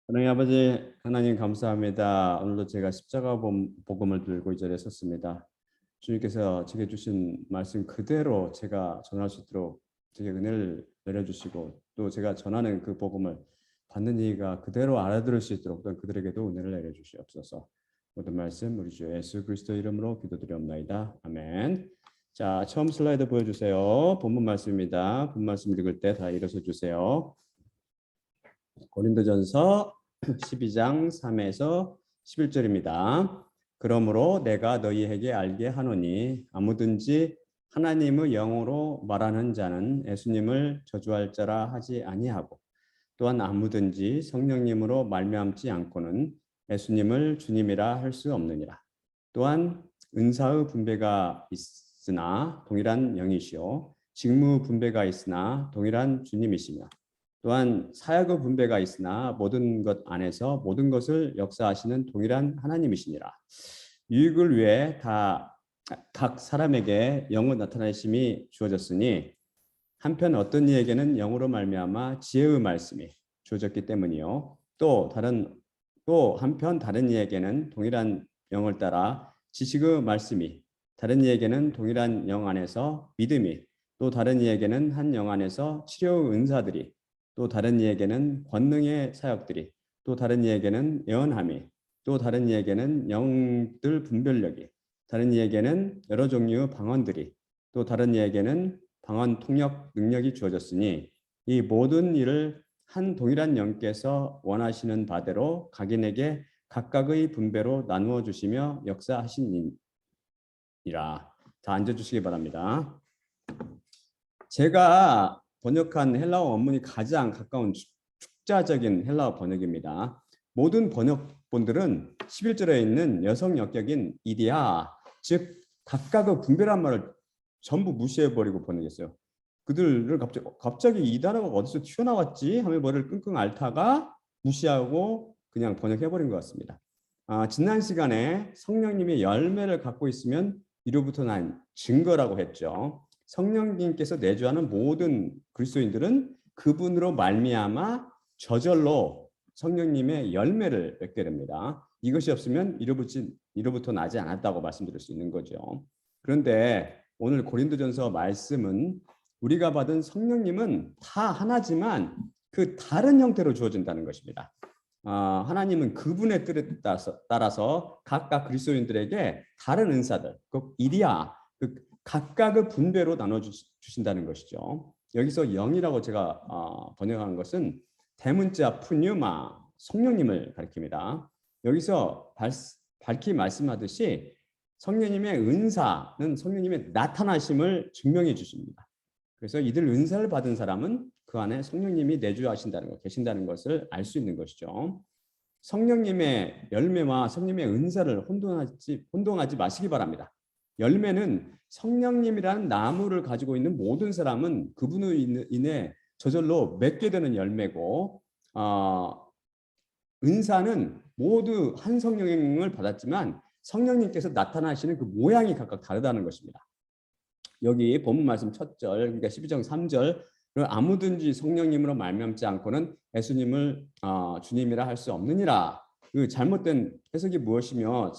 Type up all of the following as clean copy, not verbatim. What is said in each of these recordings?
하나님 아버지, 하나님 감사합니다. 오늘도 제가 십자가 복음을 들고 이 자리에 섰습니다. 주님께서 제게 주신 말씀 그대로 제가 전할 수 있도록 제게 은혜를 내려주시고 또 제가 전하는 그 복음을 받는 이가 그대로 알아들을 수 있도록 또 그들에게도 은혜를 내려주시옵소서. 모든 말씀 우리 주 예수 그리스도 이름으로 기도드리옵나이다. 아멘. 자, 처음 슬라이드 보여주세요. 본문 말씀입니다. 본문 말씀 읽을 때 다 일어서 주세요. 고린도전서 12장 3에서 11절입니다. 그러므로 내가 너희에게 알게 하노니 아무든지 하나님의 영으로 말하는 자는 예수님을 저주할 자라 하지 아니하고 또한 아무든지 성령님으로 말미암지 않고는 예수님을 주님이라 할 수 없느니라. 또한 은사의 분배가 있으나 동일한 영이시요 직무 분배가 있으나 동일한 주님이시며 또한 사역의 분배가 있으나 모든 것 안에서 모든 것을 역사하시는 동일한 하나님이시니라. 유익을 위해 각 사람에게 영의 나타나심이 주어졌으니 한편 어떤 이에게는 영으로 말미암아 지혜의 말씀이 주어졌기 때문이요. 또 한편 다른 이에게는 동일한 영을 따라 지식의 말씀이, 다른 이에게는 동일한 영 안에서 믿음이, 또 다른 이에게는 한 영 안에서 치료의 은사들이, 또 다른 이에게는 권능의 사역들이, 또 다른 이에게는 예언함이, 또 다른 이에게는 영들 분별력이, 다른 이에게는 여러 종류의 방언들이, 또 다른 이에게는 방언 통역 능력이 주어졌으니 이 모든 일을 한 동일한 영께서 원하시는 바대로 각인에게 각각의 분배로 나누어 주시며 역사하시니라. 다 앉아주시기 바랍니다. 제가 번역한 헬라어 원문이 가장 가까운 축자적인 헬라어 번역입니다. 모든 번역본들은 11절에 있는 여성 역격인 이디아, 즉 각각의 분배란 말을 전부 무시해버리고 번역했어요. 그들을 갑자기 이 단어가 어디서 튀어나왔지 하며 머리를 끙끙 앓다가 무시하고 그냥 번역해버린 것 같습니다. 지난 시간에 성령님의 열매를 갖고 있으면 이로부터 난 증거라고 했죠. 성령님께서 내주하는 모든 그리스도인들은 그분으로 말미암아 저절로 성령님의 열매를 맺게 됩니다. 이것이 없으면 이로부터 나지 않았다고 말씀드릴 수 있는 거죠. 그런데 오늘 고린도전서 말씀은 우리가 받은 성령님은 다 하나지만 그 다른 형태로 주어진다는 것입니다. 하나님은 그분의 뜻에 따라서 각각 그리스도인들에게 다른 은사들, 그 이리야, 그 각각의 분배로 나눠 주신다는 것이죠. 여기서 영이라고 제가 번역한 것은 대문자 푸뉴마, 성령님을 가리킵니다. 여기서 밝히 말씀하듯이 성령님의 은사는 성령님의 나타나심을 증명해 주십니다. 그래서 이들 은사를 받은 사람은 그 안에 성령님이 내주하신다는 것, 계신다는 것을 알 수 있는 것이죠. 성령님의 열매와 성령님의 은사를 혼동하지 마시기 바랍니다. 열매는 성령님이라는 나무를 가지고 있는 모든 사람은 그분으로 인해 저절로 맺게 되는 열매고, 은사는 모두 한 성령을 받았지만 성령님께서 나타나시는 그 모양이 각각 다르다는 것입니다. 여기 본문 말씀 첫 절, 그러니까 12장 3절, 아무든지 성령님으로 말미암지 않고는 예수님을 주님이라 할 수 없느니라. 그 잘못된 해석이 무엇이며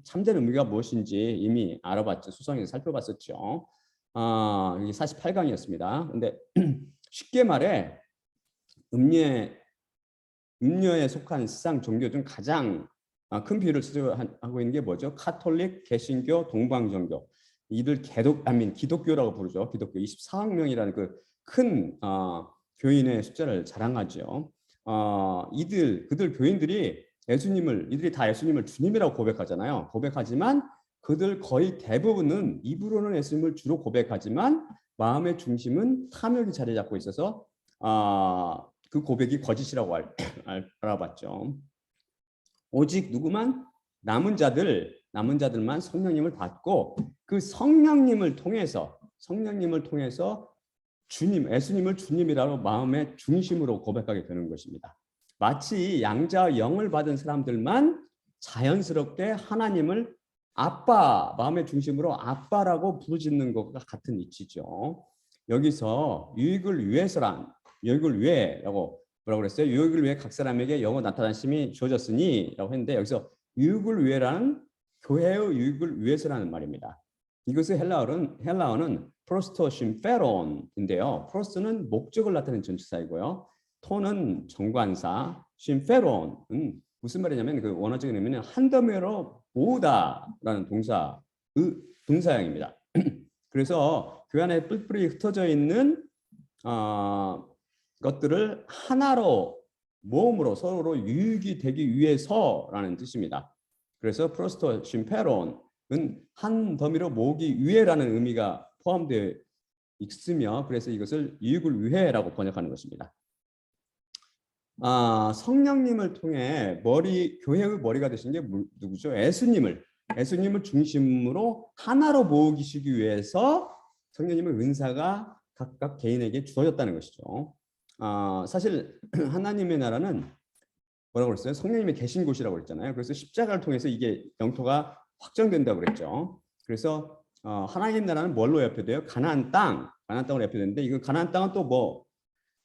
참된 의미가 무엇인지 이미 알아봤죠. 수성에서 살펴봤었죠. 이게 48강이었습니다. 근데 쉽게 말해 음료에 속한 세상 종교 중 가장 큰 비율을 차지하고 있는 게 뭐죠? 카톨릭, 개신교, 동방종교. 이들 기독교라고 부르죠. 기독교 24억 명이라는 그 큰 교인의 숫자를 자랑하죠. 그들 교인들이 이들이 다 예수님을 주님이라고 고백하잖아요. 고백하지만 그들 거의 대부분은 입으로는 예수님을 주로 고백하지만 마음의 중심은 탐욕이 자리 잡고 있어서 그 고백이 거짓이라고 알아봤죠. 오직 누구만 남은 자들만 성령님을 받고 그 성령님을 통해서 예수님을 주님이라고 마음의 중심으로 고백하게 되는 것입니다. 마치 양자와 영을 받은 사람들만 자연스럽게 하나님을 아빠, 마음의 중심으로 아빠라고 부르짖는 것과 같은 이치죠. 여기서 유익을 위해라고 뭐라고 그랬어요? 유익을 위해 각 사람에게 영어 나타나심이 주어졌으니라고 했는데 여기서 유익을 위해라는 교회의 유익을 위해서라는 말입니다. 이것의 헬라어는 프로스토 심페론인데요. 프로스는 목적을 나타내는 전치사이고요. 토는 정관사, 심페론은 무슨 말이냐면 그 원어적인 의미는 한더미로 모으다라는 동사형입니다. 그래서 그 안에 뿔뿔이 흩어져 있는 것들을 하나로 모음으로 서로 유익이 되기 위해서라는 뜻입니다. 그래서 프로스토 심페론은 한 더미로 모으기 위해라는 의미가 포함되어 있으며 그래서 이것을 유익을 위해라고 번역하는 것입니다. 성령님을 통해 교회의 머리가 되신 게 누구죠? 예수님을 중심으로 하나로 모으시기 위해서 성령님의 은사가 각각 개인에게 주어졌다는 것이죠. 사실 하나님의 나라는 뭐라고 그랬어요? 성령님이 계신 곳이라고 그랬잖아요. 그래서 십자가를 통해서 이게 영토가 확정된다고 그랬죠. 그래서 하나님 나라는 뭘로 예표돼요? 가나안 땅으로 예표되는데 이거 가나안 땅은 또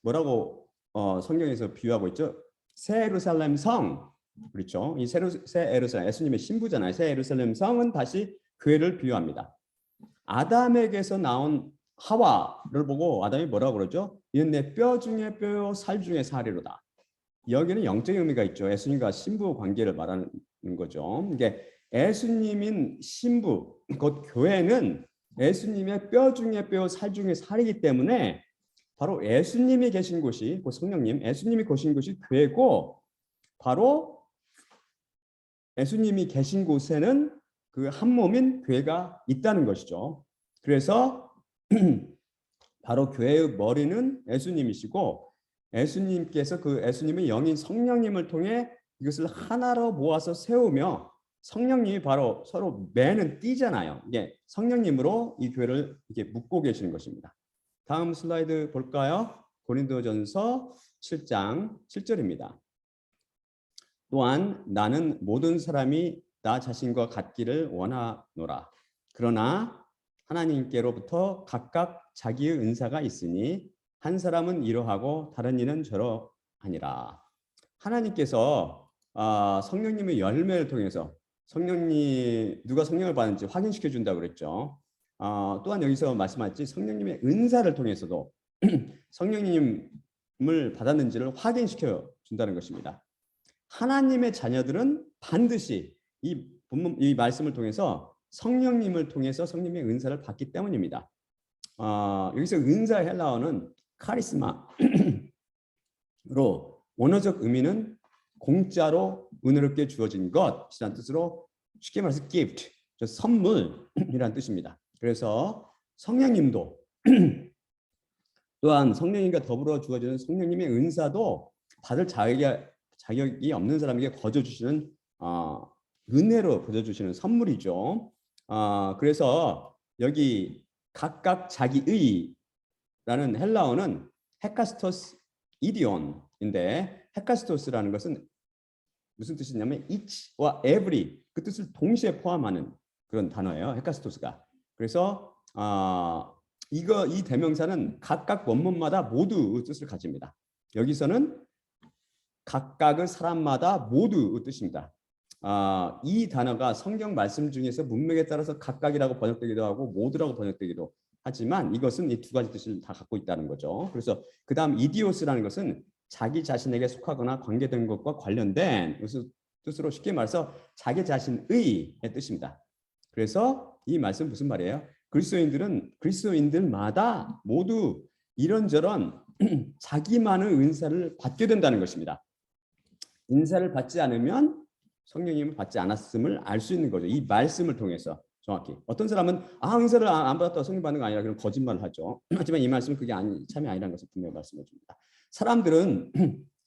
뭐라고 성경에서 비유하고 있죠? 새 예루살렘 성. 그렇죠? 이 새 예루살렘 예수님의 신부잖아요. 새 예루살렘 성은 다시 교회를 비유합니다. 아담에게서 나온 하와를 보고 아담이 뭐라고 그러죠? 이는 내 뼈 중에 뼈요 살 중에 살이로다. 여기는 영적인 의미가 있죠. 예수님과 신부 관계를 말하는 거죠. 이게 예수님인 신부, 곧 교회는 예수님의 뼈 중에 뼈, 살 중에 살이기 때문에 바로 예수님이 계신 곳이 그 성령님, 예수님이 계신 곳이 교회고 바로 예수님이 계신 곳에는 그 한 몸인 교회가 있다는 것이죠. 그래서 바로 교회의 머리는 예수님이시고 예수님께서 그 예수님의 영인 성령님을 통해 이것을 하나로 모아서 세우며 성령님이 바로 서로 매는 띠잖아요. 이게 성령님으로 이 교회를 이렇게 묶고 계시는 것입니다. 다음 슬라이드 볼까요? 고린도전서 7장 7절입니다. 또한 나는 모든 사람이 나 자신과 같기를 원하노라. 그러나 하나님께로부터 각각 자기의 은사가 있으니 한 사람은 이러하고 다른 이는 저러하니라. 하나님께서 성령님의 열매를 통해서 누가 성령을 받는지 확인시켜 준다고 그랬죠. 또한 여기서 말씀하셨지 성령님의 은사를 통해서도 성령님을 받았는지를 확인시켜 준다는 것입니다. 하나님의 자녀들은 반드시 이 말씀을 통해서 성령님을 통해서 성령님의 은사를 받기 때문입니다. 여기서 은사 헬라어는 카리스마로 원어적 의미는 공짜로 은혜롭게 주어진 것이라는 뜻으로 쉽게 말해서 gift, 선물이라는 뜻입니다. 그래서 성령님도 또한 성령님과 더불어 주어지는 성령님의 은사도 받을 자격이 없는 사람에게 거저 주시는 은혜로 거저 주시는 선물이죠. 그래서 여기 각각 자기의라는 헬라어는 헤카스토스 이디온인데 헤카스토스라는 것은 무슨 뜻이냐면 each와 every 그 뜻을 동시에 포함하는 그런 단어예요. 헤카스토스가. 그래서 이 대명사는 각각 원문마다 모두 뜻을 가집니다. 여기서는 각각의 사람마다 모두 뜻입니다. 이 단어가 성경 말씀 중에서 문맥에 따라서 각각이라고 번역되기도 하고 모두라고 번역되기도 하지만 이것은 이 두 가지 뜻을 다 갖고 있다는 거죠. 그래서 그 다음 이디오스라는 것은 자기 자신에게 속하거나 관계된 것과 관련된 뜻으로 쉽게 말해서 자기 자신의 뜻입니다. 그래서 이 말씀 무슨 말이에요? 그리스도인들마다 모두 이런저런 자기만의 은사를 받게 된다는 것입니다. 은사를 받지 않으면 성령님을 받지 않았음을 알 수 있는 거죠. 이 말씀을 통해서 정확히. 어떤 사람은 은사를 안 받았다고 성령 받는 거 아니라 그런 거짓말을 하죠. 하지만 이 말씀은 그게 참이 아니라는 것을 분명히 말씀해 줍니다. 사람들은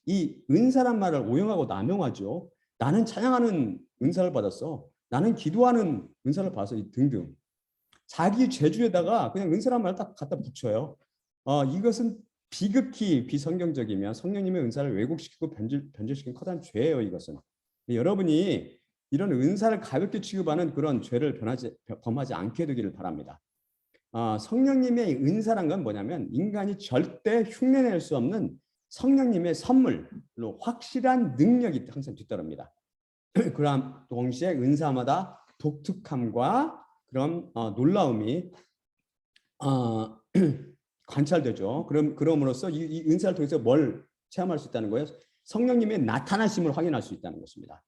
이 은사란 말을 오용하고 남용하죠. 나는 찬양하는 은사를 받았어. 나는 기도하는 은사를 받았어. 등등. 자기 죄주에다가 그냥 은사란 말을 딱 갖다 붙여요. 이것은 비극히 비성경적이며 성령님의 은사를 왜곡시키고 변질시킨 커다란 죄예요. 이것은. 여러분이 이런 은사를 가볍게 취급하는 그런 죄를 범하지 않게 되기를 바랍니다. 성령님의 은사란 건 뭐냐면 인간이 절대 흉내낼 수 없는 성령님의 선물로 확실한 능력이 항상 뒤따릅니다. 그럼 동시에 은사마다 독특함과 그런 놀라움이 관찰되죠. 그럼으로써 이 은사를 통해서 뭘 체험할 수 있다는 거예요? 성령님의 나타나심을 확인할 수 있다는 것입니다.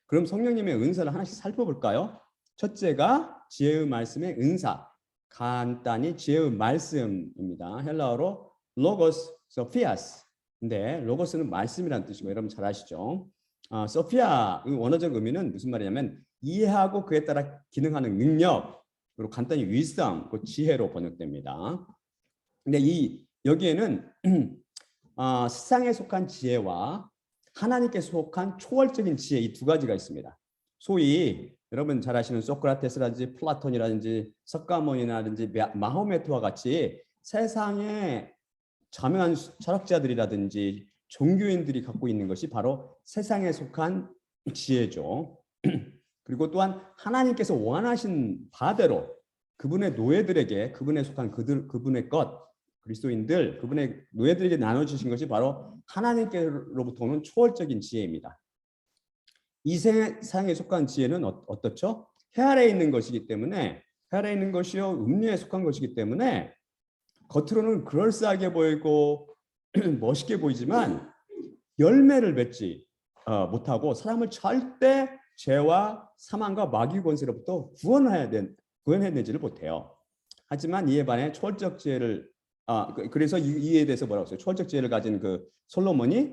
그럼 성령님의 은사를 하나씩 살펴볼까요? 첫째가 지혜의 말씀의 은사. 간단히 지혜의 말씀입니다. 헬라어로 로고스 소피아스. 근데 로고스는 말씀이라는 뜻이고 여러분 잘 아시죠? 소피아 원어적 의미는 무슨 말이냐면 이해하고 그에 따라 기능하는 능력, 그리고 간단히 wisdom, 그 지혜로 번역됩니다. 근데 여기에는 세상에 속한 지혜와 하나님께 속한 초월적인 지혜 이 두 가지가 있습니다. 소위 여러분 잘 아시는 소크라테스라든지 플라톤이라든지 석가모니라든지 마호메트와 같이 세상에 자명한 철학자들이라든지 종교인들이 갖고 있는 것이 바로 세상에 속한 지혜죠. 그리고 또한 하나님께서 원하신 바대로 그분의 노예들에게 그분에 속한 그분의 것 그리스도인들 그분의 노예들에게 나눠주신 것이 바로 하나님께로부터 오는 초월적인 지혜입니다. 이 세상에 속한 지혜는 어떻죠? 해 아래에 있는 것이기 때문에 해 아래에 있는 것이요 음료에 속한 것이기 때문에 겉으로는 그럴싸하게 보이고 멋있게 보이지만 열매를 맺지 못하고 사람을 절대 죄와 사망과 마귀 권세로부터 구원해내지를 못해요. 하지만 이에 반해 초월적 지혜를 그래서 이에 대해서 뭐라고 했어요? 초월적 지혜를 가진 그 솔로몬이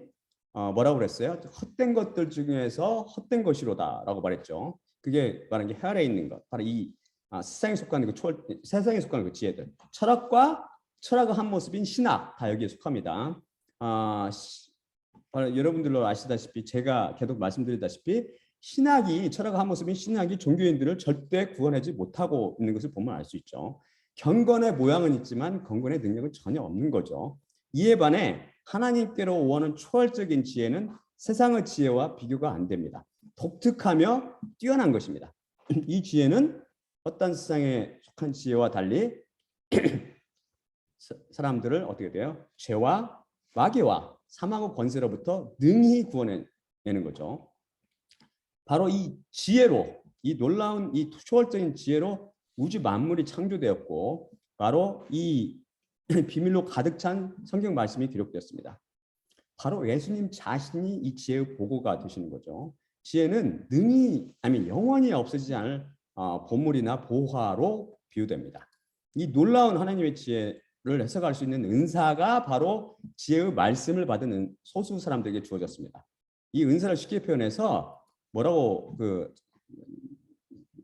뭐라고 그랬어요? 헛된 것들 중에서 헛된 것이로다라고 말했죠. 그게 말하는 게 해 아래에 있는 것, 바로 이 세상에 속하는 세상에 속하는 그 지혜들, 철학의 한 모습인 신학 다 여기에 속합니다. 여러분들로 아시다시피 제가 계속 말씀드리다시피 철학의 한 모습인 신학이 종교인들을 절대 구원하지 못하고 있는 것을 보면 알 수 있죠. 경건의 모양은 있지만 경건의 능력은 전혀 없는 거죠. 이에 반해 하나님께로 오는 초월적인 지혜는 세상의 지혜와 비교가 안 됩니다. 독특하며 뛰어난 것입니다. 이 지혜는 어떤 세상에 속한 지혜와 달리 사람들을 어떻게 돼요? 죄와 마귀와 사망의 권세로부터 능히 구원해내는 거죠. 바로 이 지혜로, 이 놀라운 이 초월적인 지혜로 우주 만물이 창조되었고 바로 이 비밀로 가득 찬 성경 말씀이 기록되었습니다. 바로 예수님 자신이 이 지혜의 보고가 되시는 거죠. 지혜는 영원히 없어지지 않을 보물이나 보화로 비유됩니다. 이 놀라운 하나님의 지혜를 해석할 수 있는 은사가 바로 지혜의 말씀을 받은 소수 사람들에게 주어졌습니다. 이 은사를 쉽게 표현해서 뭐라고 그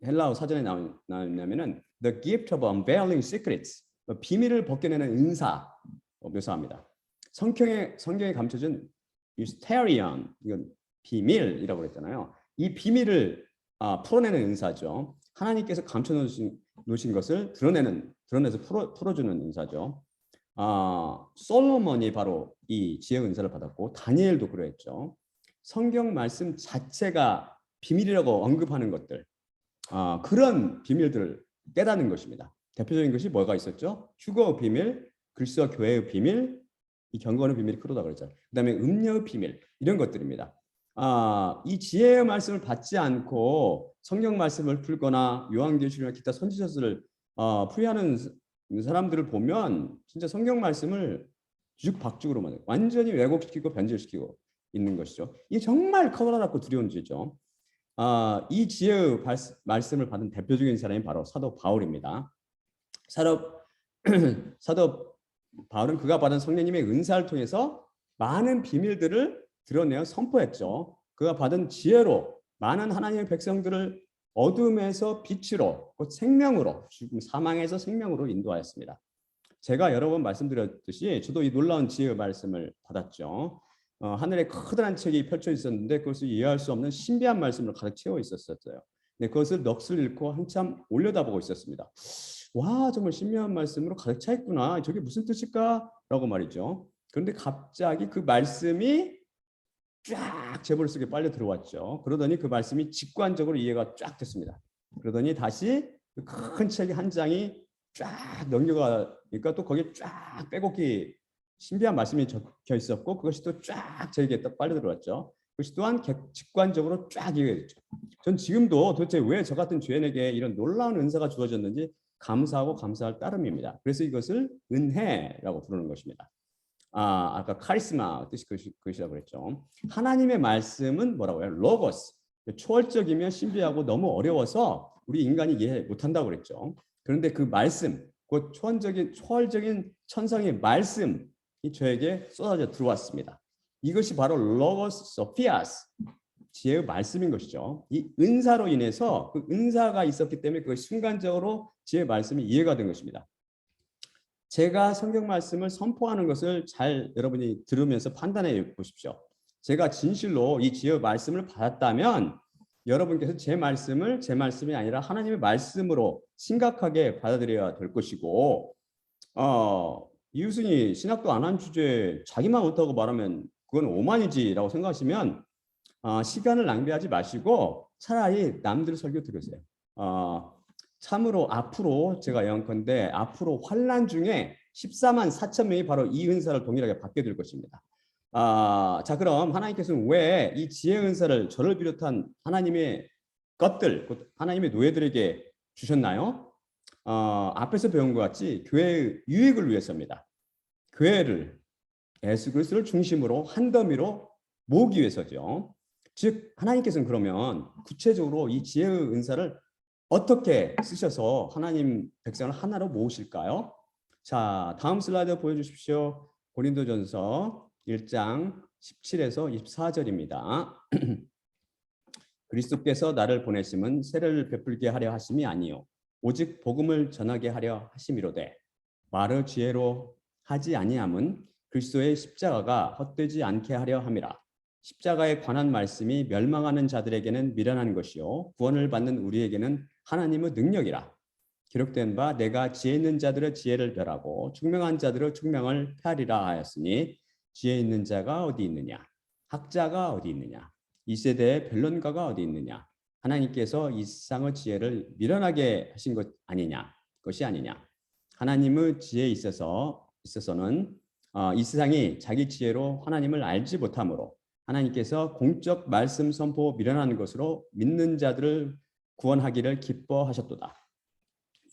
헬라어 사전에 나오냐면은 the gift of unveiling secrets, 비밀을 벗겨내는 은사 묘사합니다. 성경에 감춰진 mysterion, 이건 비밀이라고 그랬잖아요. 이 비밀을 풀어내는 은사죠. 하나님께서 감춰 놓으신 것을 드러내서 풀어주는 은사죠. 솔로몬이 바로 이 지혜 은사를 받았고 다니엘도 그랬죠. 성경 말씀 자체가 비밀이라고 언급하는 것들, 그런 비밀들을 깨닫는 것입니다. 대표적인 것이 뭐가 있었죠? 휴거의 비밀, 그리스도와 교회의 비밀, 이 경건의 비밀이 크로다 그랬죠. 그다음에 음료의 비밀, 이런 것들입니다. 이 지혜의 말씀을 받지 않고 성경 말씀을 풀거나 요한계시록이나 기타 선지서를 풀이하는 사람들을 보면 진짜 성경 말씀을 뒤죽박죽으로 완전히 왜곡시키고 변질시키고 있는 것이죠. 이게 정말 커다랗고 두려운 죄죠. 이 지혜의 말씀을 받은 대표적인 사람이 바로 사도 바울입니다. 사도 바울은 그가 받은 성령님의 은사를 통해서 많은 비밀들을 드러내어 선포했죠. 그가 받은 지혜로 많은 하나님의 백성들을 어둠에서 빛으로, 곧 생명으로, 지금 사망에서 생명으로 인도하였습니다. 제가 여러 번 말씀드렸듯이 저도 이 놀라운 지혜의 말씀을 받았죠. 하늘에 커다란 책이 펼쳐 있었는데 그것을 이해할 수 없는 신비한 말씀으로 가득 채워 있었어요. 네, 그것을 넋을 잃고 한참 올려다보고 있었습니다. 와, 정말 신비한 말씀으로 가득 차 있구나. 저게 무슨 뜻일까라고 말이죠. 그런데 갑자기 그 말씀이 쫙 제 머릿속에 빨려 들어왔죠. 그러더니 그 말씀이 직관적으로 이해가 쫙 됐습니다. 그러더니 다시 큰 책이 한 장이 쫙 넘겨가니까 또 거기에 쫙 빼곡히 신비한 말씀이 적혀 있었고 그것이 또 쫙 저에게 또 빨려 들어왔죠. 그것이 또한 직관적으로 쫙 이해됐죠. 전 지금도 도대체 왜 저 같은 죄인에게 이런 놀라운 은사가 주어졌는지 감사하고 감사할 따름입니다. 그래서 이것을 은혜라고 부르는 것입니다. 아까 카리스마 뜻이 그것이라고 그랬죠. 하나님의 말씀은 뭐라고요? 로고스. 초월적이며 신비하고 너무 어려워서 우리 인간이 이해 못한다고 그랬죠. 그런데 그 말씀, 그 초월적인 천상의 말씀이 저에게 쏟아져 들어왔습니다. 이것이 바로 로고스 소피아스, 지혜의 말씀인 것이죠. 이 은사로 인해서 그 은사가 있었기 때문에 그 순간적으로 지혜의 말씀이 이해가 된 것입니다. 제가 성경 말씀을 선포하는 것을 잘 여러분이 들으면서 판단해 보십시오. 제가 진실로 이 지혜의 말씀을 받았다면 여러분께서 제 말씀이 아니라 하나님의 말씀으로 심각하게 받아들여야 될 것이고, 이웃이 신학도 안 한 주제에 자기만 옳다고 말하면 그건 오만이지라고 생각하시면 시간을 낭비하지 마시고 차라리 남들 설교 들으세요. 참으로 앞으로 제가 예언컨대 앞으로 환난 중에 14만 4천 명이 바로 이 은사를 동일하게 받게 될 것입니다. 자, 그럼 하나님께서는 왜 이 지혜 은사를 저를 비롯한 하나님의 것들, 하나님의 노예들에게 주셨나요? 앞에서 배운 것 같이 교회의 유익을 위해서입니다. 교회를 예수 그리스도를 중심으로 한 더미로 모으기 위해서죠. 즉 하나님께서는 그러면 구체적으로 이 지혜의 은사를 어떻게 쓰셔서 하나님 백성을 하나로 모으실까요? 자, 다음 슬라이드 보여주십시오. 고린도전서 1장 17에서 24절입니다. 그리스도께서 나를 보내심은 세례를 베풀게 하려 하심이 아니요 오직 복음을 전하게 하려 하심이로되 말을 지혜로 하지 아니함은 그리스도의 십자가가 헛되지 않게 하려 함이라. 십자가에 관한 말씀이 멸망하는 자들에게는 미련한 것이요 구원을 받는 우리에게는 하나님의 능력이라. 기록된 바 내가 지혜 있는 자들의 지혜를 멸하고 총명한 자들의 총명을 폐하리라 하였으니 지혜 있는 자가 어디 있느냐? 학자가 어디 있느냐? 이 세대의 변론가가 어디 있느냐? 하나님께서 이 세상의 지혜를 미련하게 하신 것 아니냐? 것이 아니냐? 하나님의 지혜에 있어서는 이 세상이 자기 지혜로 하나님을 알지 못하므로 하나님께서 공적 말씀 선포 미련한 것으로 믿는 자들을 구원하기를 기뻐하셨도다.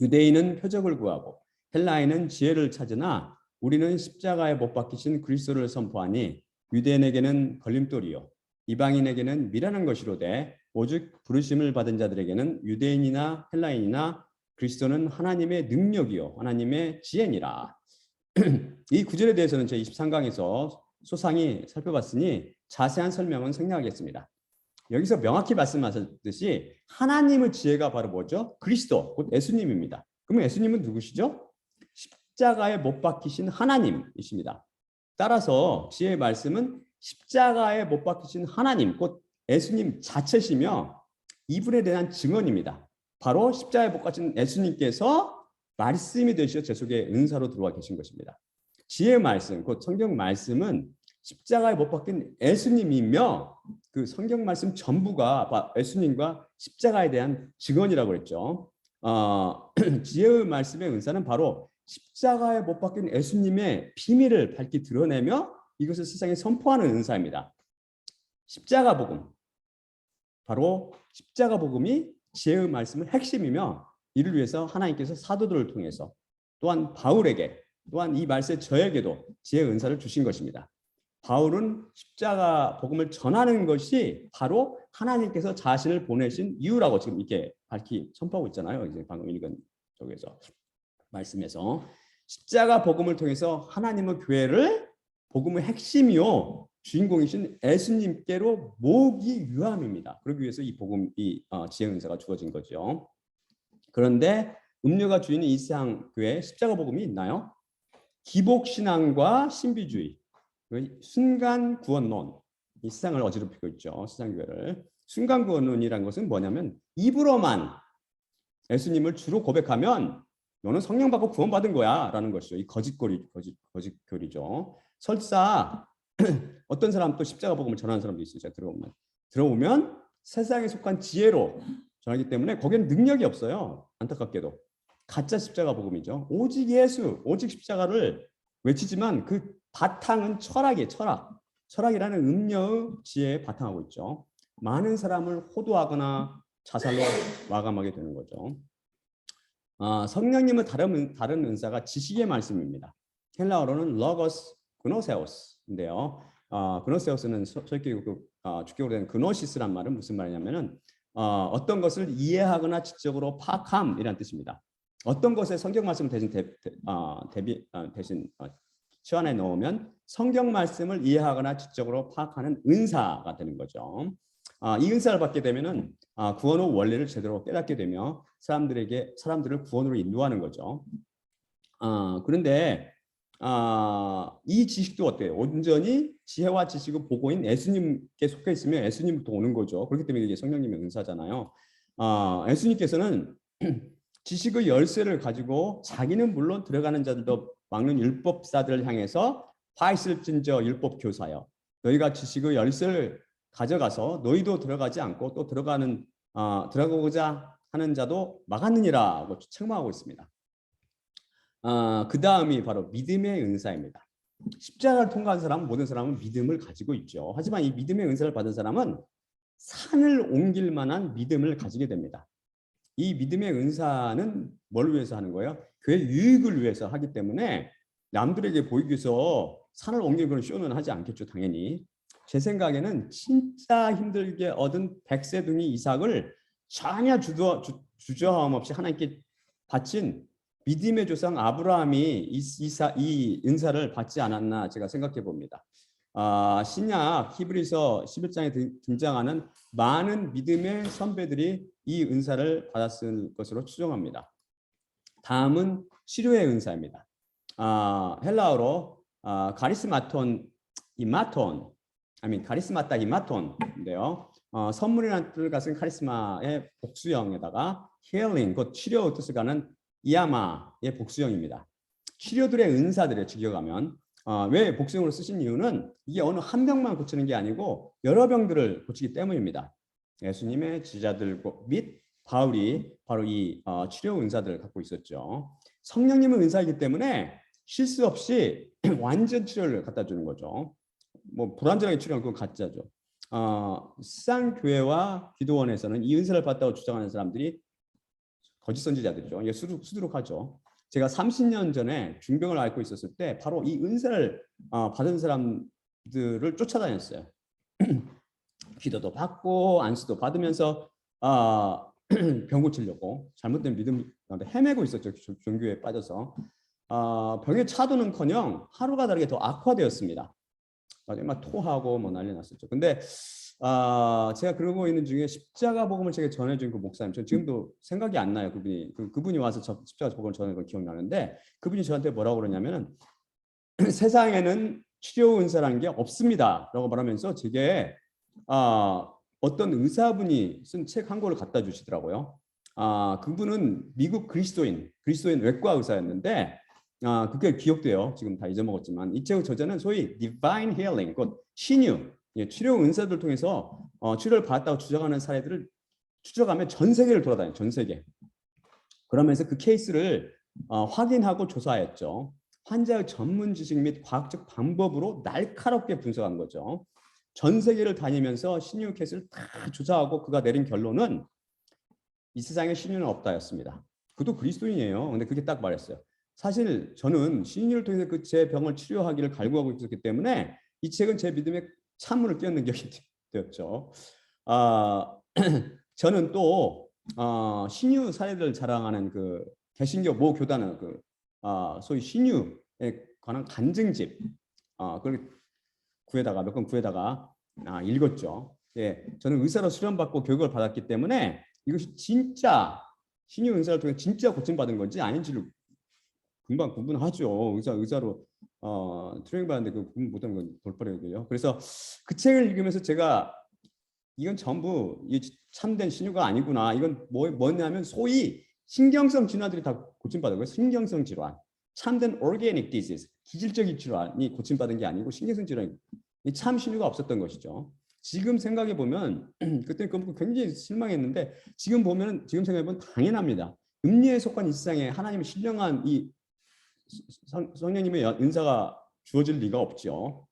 유대인은 표적을 구하고 헬라인은 지혜를 찾으나 우리는 십자가에 못 박히신 그리스도를 선포하니 유대인에게는 걸림돌이요 이방인에게는 미련한 것이로되 오직 부르심을 받은 자들에게는 유대인이나 헬라인이나 그리스도는 하나님의 능력이요 하나님의 지혜니라. 이 구절에 대해서는 제 23강에서 소상히 살펴봤으니 자세한 설명은 생략하겠습니다. 여기서 명확히 말씀하셨듯이 하나님의 지혜가 바로 뭐죠? 그리스도, 곧 예수님입니다. 그러면 예수님은 누구시죠? 십자가에 못 박히신 하나님이십니다. 따라서 지혜의 말씀은 십자가에 못 박히신 하나님, 곧 예수님 자체시며 이분에 대한 증언입니다. 바로 십자가에 못 박힌 예수님께서 말씀이 되시어 제 속에 은사로 들어와 계신 것입니다. 지혜의 말씀, 곧 성경 말씀은 십자가에 못 박힌 예수님이며 그 성경 말씀 전부가 예수님과 십자가에 대한 증언이라고 했죠. 지혜의 말씀의 은사는 바로 십자가에 못 박힌 예수님의 비밀을 밝히 드러내며 이것을 세상에 선포하는 은사입니다. 십자가 복음, 바로 십자가 복음이 지혜의 말씀의 핵심이며 이를 위해서 하나님께서 사도들을 통해서 또한 바울에게 또한 이 말세 저에게도 지혜의 은사를 주신 것입니다. 바울은 십자가 복음을 전하는 것이 바로 하나님께서 자신을 보내신 이유라고 지금 이렇게 밝히 선포하고 있잖아요. 이제 방금 읽은 쪽에서 말씀에서 십자가 복음을 통해서 하나님의 교회를 복음의 핵심이요 주인공이신 예수님께로 모으기 위함입니다. 그러기 위해서 이 복음, 지혜 은사가 주어진 거죠. 그런데 음료가 주인인 이 세상 교회에 십자가 복음이 있나요? 기복신앙과 신비주의, 순간 구원론, 이 세상을 어지럽히고 있죠. 세상 교회를. 순간 구원론이라는 것은 뭐냐면 입으로만 예수님을 주로 고백하면 너는 성령 받고 구원받은 거야 라는 것이죠. 이 거짓교리죠. 설사 어떤 사람 또 십자가 복음을 전하는 사람도 있어요. 제가 들어오면 세상에 속한 지혜로 전하기 때문에 거기는 능력이 없어요. 안타깝게도. 가짜 십자가 복음이죠. 오직 예수, 오직 십자가를 외치지만 그 바탕은 철학이에요. 철학이라는 음녀의 지혜에 바탕하고 있죠. 많은 사람을 호도하거나 자살로 마감하게 되는 거죠. 성령님의 다른 은사가 지식의 말씀입니다. 헬라어로는 로고스 그노세오스인데요. 그노세오스는 주격으로 된 그노시스란 말은 무슨 말이냐면은 어떤 것을 이해하거나 지적으로 파악함이라는 뜻입니다. 어떤 것에 성경 말씀을 대신 치환해 놓으면 성경 말씀을 이해하거나 지적으로 파악하는 은사가 되는 거죠. 이 은사를 받게 되면은 구원의 원리를 제대로 깨닫게 되며 사람들을 구원으로 인도하는 거죠. 그런데 이 지식도 어때요? 온전히 지혜와 지식을 보고인 예수님께 속해 있으면 예수님부터 오는 거죠. 그렇기 때문에 이게 성령님의 은사잖아요. 예수님께서는 지식의 열쇠를 가지고 자기는 물론 들어가는 자들도 막는 율법사들을 향해서 파있을진저 율법 교사여, 너희가 지식의 열쇠를 가져가서 너희도 들어가지 않고 또 들어가고자 하는 자도 막았느니라고 책망하고 있습니다. 그 다음이 바로 믿음의 은사입니다. 십자가를 통과한 사람은 모든 사람은 믿음을 가지고 있죠. 하지만 이 믿음의 은사를 받은 사람은 산을 옮길 만한 믿음을 가지게 됩니다. 이 믿음의 은사는 뭘 위해서 하는 거예요? 그의 유익을 위해서 하기 때문에 남들에게 보이기 위해서 산을 옮기는 그런 쇼는 하지 않겠죠, 당연히. 제 생각에는 진짜 힘들게 얻은 백세둥이 이삭을 전혀 주저함 없이 하나님께 바친 믿음의 조상 아브라함이 이 은사를 받지 않았나 제가 생각해 봅니다. 신약 히브리서 11장에 등장하는 많은 믿음의 선배들이 이 은사를 받았을 것으로 추정합니다. 다음은 치료의 은사입니다. 헬라어로 카리스마타 이마톤인데요. 선물이라는 뜻을 가진 카리스마의 복수형에다가 힐링, 곧 치료 뜻을 가는 이아마의 복수형입니다. 치료들의 은사들에 직역하면 왜 복수형으로 쓰신 이유는 이게 어느 한 병만 고치는 게 아니고 여러 병들을 고치기 때문입니다. 예수님의 지자들 및 바울이 바로 이 치료 은사들을 갖고 있었죠. 성령님은 은사이기 때문에 실수 없이 완전 치료를 갖다 주는 거죠. 뭐 불완전하게 치료하는 건 가짜죠. 시상교회와 기도원에서는 이 은사를 받다고 주장하는 사람들이 거짓 선지자들이죠. 이게 수두룩하죠. 제가 30년 전에 중병을 앓고 있었을 때 바로 이 은사를 받은 사람들을 쫓아다녔어요. 기도도 받고 안수도 받으면서 병 고치려고 잘못된 믿음 가운데 헤매고 있었죠. 종교에 빠져서 병의 차도는커녕 하루가 다르게 더 악화되었습니다. 막 토하고 뭐 난리 났었죠. 근데 제가 그러고 있는 중에 십자가 복음을 제가 전해준 그 목사님, 저 지금도 생각이 안 나요. 그분이 와서 십자가 복음을 전해준 걸 기억나는데 그분이 저한테 뭐라고 그러냐면은 세상에는 치료 은사라는 게 없습니다라고 말하면서 제게 어떤 의사분이 쓴 책 한 권을 갖다 주시더라고요. 그분은 미국 그리스도인 외과 의사였는데 그게 기억돼요. 지금 다 잊어먹었지만 이 책의 저자는 소위 Divine Healing, 곧 신유, 치료 은사들 통해서 치료를 받았다고 주장하는 사례들을 추적하며 전 세계를 돌아다녀요. 전 세계. 그러면서 그 케이스를 확인하고 조사했죠. 환자의 전문 지식 및 과학적 방법으로 날카롭게 분석한 거죠. 전 세계를 다니면서 신유 케이스를 다 조사하고 그가 내린 결론은 이 세상에 신유는 없다였습니다. 그도 그리스도인이에요. 근데 그게 딱 말했어요. 사실 저는 신유를 통해서 그 제 병을 치료하기를 갈구하고 있었기 때문에 이 책은 제 믿음에 찬물을 끼얹는 격이 되었죠. 저는 또 신유 사례들을 자랑하는 그 개신교 모 교단은 소위 신유에 관한 간증집 그걸 몇 권 구해다가 읽었죠. 예, 저는 의사로 수련받고 교육을 받았기 때문에 이것이 진짜 신유 은사를 통해 진짜 고침받은 건지 아닌지를 금방 구분하죠. 의사로 트레이닝 받는데 그 구분 못하는 건 돌팔이고요. 그래서 그 책을 읽으면서 제가 이건 전부 참된 신유가 아니구나. 이건 뭐냐면 소위 신경성 질환들이 다 고침받은 거예요. 신경성 질환, 참된 organic disease, 기질적인 질환이 고침받은 게 아니고 신경성 질환이 참 신유가 없었던 것이죠. 지금 생각해 보면 그때 굉장히 실망했는데 지금 생각해 보면 당연합니다. 음료에 속한 이 세상에 하나님의 신령한 이 성령님의 은사가 주어질 리가 없죠.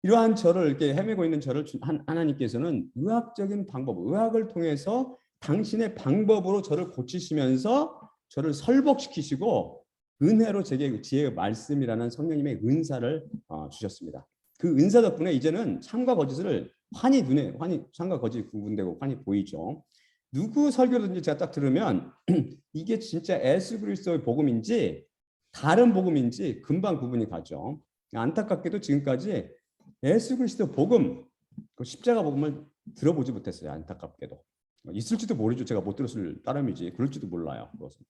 이러한 저를 이렇게 헤매고 있는 저를 하나님께서는 의학적인 방법, 의학을 통해서 당신의 방법으로 저를 고치시면서 저를 설복시키시고 은혜로 제게 지혜의 말씀이라는 성령님의 은사를 주셨습니다. 그 은사 덕분에 이제는 참과 거짓을 환히 참과 거짓이 구분되고 환히 보이죠. 누구 설교든지 제가 딱 들으면 이게 진짜 예수 그리스도의 복음인지 다른 복음인지 금방 구분이 가죠. 안타깝게도 지금까지 예수 그리스도 복음, 그 십자가 복음을 들어보지 못했어요. 안타깝게도. 있을지도 모르죠. 제가 못 들었을 따름이지. 그럴지도 몰라요. 그것은.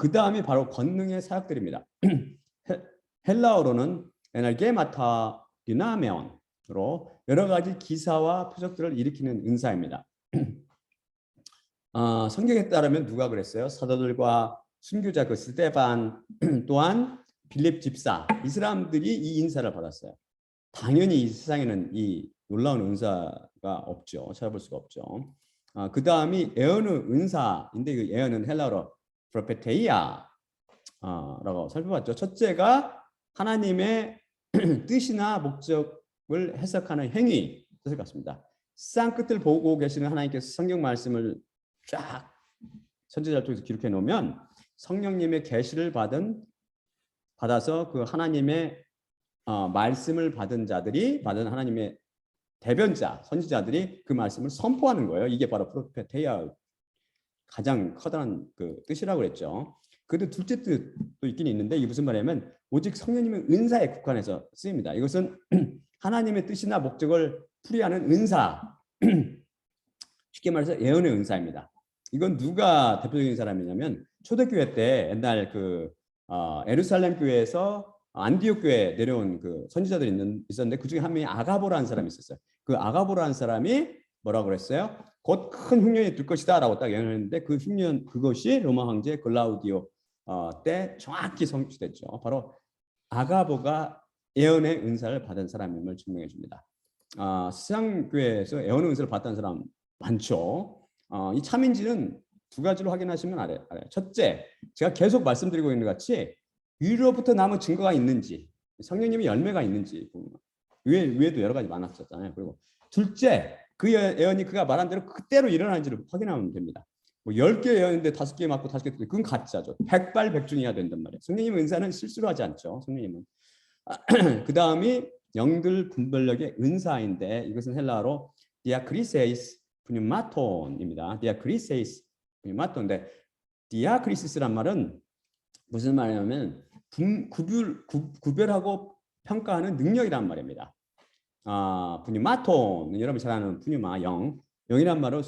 그 다음이 바로 권능의 사역들입니다. 헬라어로는 에날게마타 디나메온으로 여러 가지 기사와 표적들을 일으키는 은사입니다. 성경에 따르면 누가 그랬어요? 사도들과 순교자 그 스데반 또한 빌립 집사 이 사람들이 이 인사를 받았어요. 당연히 이 세상에는 이 놀라운 은사가 없죠. 찾아볼 수가 없죠. 그 다음이 예언의 은사인데 그 예언은 헬라어로 프로페테이아라고 살펴봤죠. 첫째가 하나님의 뜻이나 목적을 해석하는 행위 뜻을 갖습니다. 쌍 끝을 보고 계시는 하나님께서 성경 말씀을 쫙 선지자를 통해서 기록해 놓으면 성령님의 계시를 받아서 그 하나님의 말씀을 받은 하나님의 대변자, 선지자들이 그 말씀을 선포하는 거예요. 이게 바로 프로페테이아 가장 커다란 그 뜻이라고 그랬죠. 그래도 둘째 뜻도 있긴 있는데 이게 무슨 말이냐면 오직 성령님의 은사에 국한해서 쓰입니다. 이것은 하나님의 뜻이나 목적을 풀이하는 은사, 쉽게 말해서 예언의 은사입니다. 이건 누가 대표적인 사람이냐면 초대교회 때 옛날 예루살렘 교회에서 안디옥 교회에 내려온 그 선지자들이 있었는데 그 중에 한 명이 아가보라는 사람이 있었어요. 그 아가보라는 사람이 뭐라고 그랬어요? 곧 큰 흉년이 들 것이다라고 딱 예언했는데 그 흉년 그것이 로마 황제 글라우디오 때 정확히 성취됐죠. 바로 아가보가 예언의 은사를 받은 사람임을 증명해 줍니다. 서양교회에서 예언의 은사를 받던 사람 많죠. 이 참인지는 두 가지로 확인하시면 알아요. 첫째, 제가 계속 말씀드리고 있는 것 같이 위로부터 남은 증거가 있는지, 성령님의 열매가 있는지, 위에도 여러 가지 많았었잖아요. 그리고 둘째, 그 예언이 그가 말한 대로 그대로 일어나는지를 확인하면 됩니다. 뭐 10개 예언인데 5개 맞고 5개 틀리고 그건 가짜죠. 백발백중이어야 된단 말이에요. 성령님의 은사는 실수로 하지 않죠. 성령님은. 그 다음이 영들 분별력의 은사인데 이것은 헬라어로 디아크리세이스 푸뉴마톤입니다. 디아크리세이스 푸뉴마톤인데 디아크리시스란 말은 무슨 말이냐면 구별하고 평가하는 능력이란 말입니다. 푸뉴마톤 여러분 잘 아는 푸뉴마 영이란 말은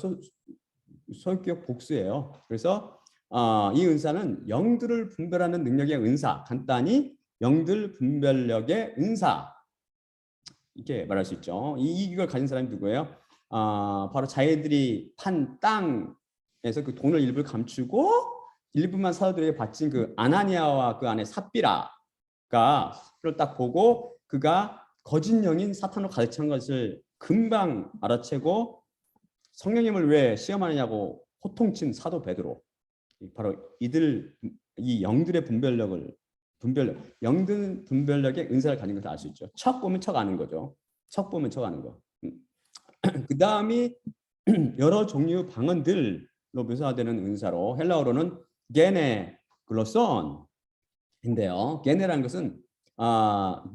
소유격 복수예요. 그래서 이 은사는 영들을 분별하는 능력의 은사, 간단히 영들 분별력의 은사 이렇게 말할 수 있죠. 이걸 가진 사람이 누구예요? 바로 자기들이 판 땅에서 그 돈을 일부를 감추고 일부만 사도들에게 바친 그 아나니아와 그 안에 삽비라가 그걸 딱 보고 그가 거짓 영인 사탄으로 가득 찬 것을 금방 알아채고 성령님을 왜 시험하느냐고 호통친 사도 베드로. 바로 이 영들의 영들 분별력의 은사를 가진 것을 알 수 있죠. 척 보면 척 아는 거죠. 척 보면 척 아는 거. 그 다음이 여러 종류 방언들로 묘사되는 은사로 헬라어로는 게네 글로손인데요. 게네라는 것은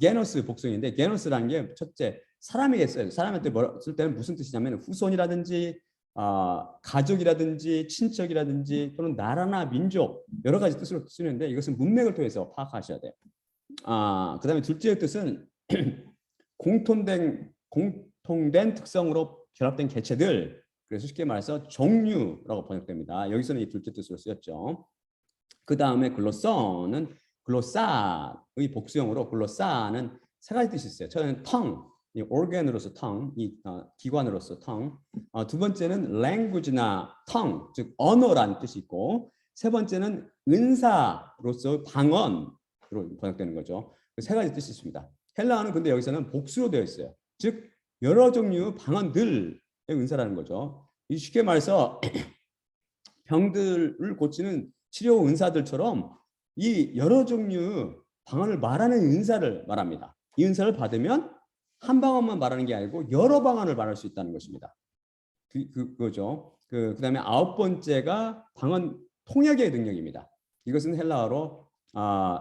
게노스 복숭인데 게노스라는 게 첫째 사람에게 써요. 사람한테 쓸 때는 무슨 뜻이냐면 후손이라든지 가족이라든지 친척이라든지 또는 나라나 민족 여러 가지 뜻으로 쓰는데 이것은 문맥을 통해서 파악하셔야 돼요. 그 다음에 둘째 뜻은 공통된 특성으로 결합된 개체들 그래서 쉽게 말해서 종류라고 번역됩니다. 여기서는 이 둘째 뜻으로 쓰였죠. 그 다음에 글로서는 글로사의 복수형으로 글로사는 세 가지 뜻이 있어요. 첫째는 tongue, 이 organ으로서 tongue, 이 기관으로서 tongue. 두 번째는 language나 tongue, 즉 언어라는 뜻이 있고 세 번째는 은사로서 방언으로 번역되는 거죠. 세 가지 뜻이 있습니다. 헬라어는 근데 여기서는 복수로 되어 있어요. 즉 여러 종류 방언들의 은사라는 거죠. 쉽게 말해서 병들을 고치는 치료 은사들처럼 이 여러 종류 방언을 말하는 은사를 말합니다. 이 은사를 받으면 한 방언만 말하는 게 아니고 여러 방언을 말할 수 있다는 것입니다. 그거죠. 그다음에 아홉 번째가 방언 통역의 능력입니다. 이것은 헬라어로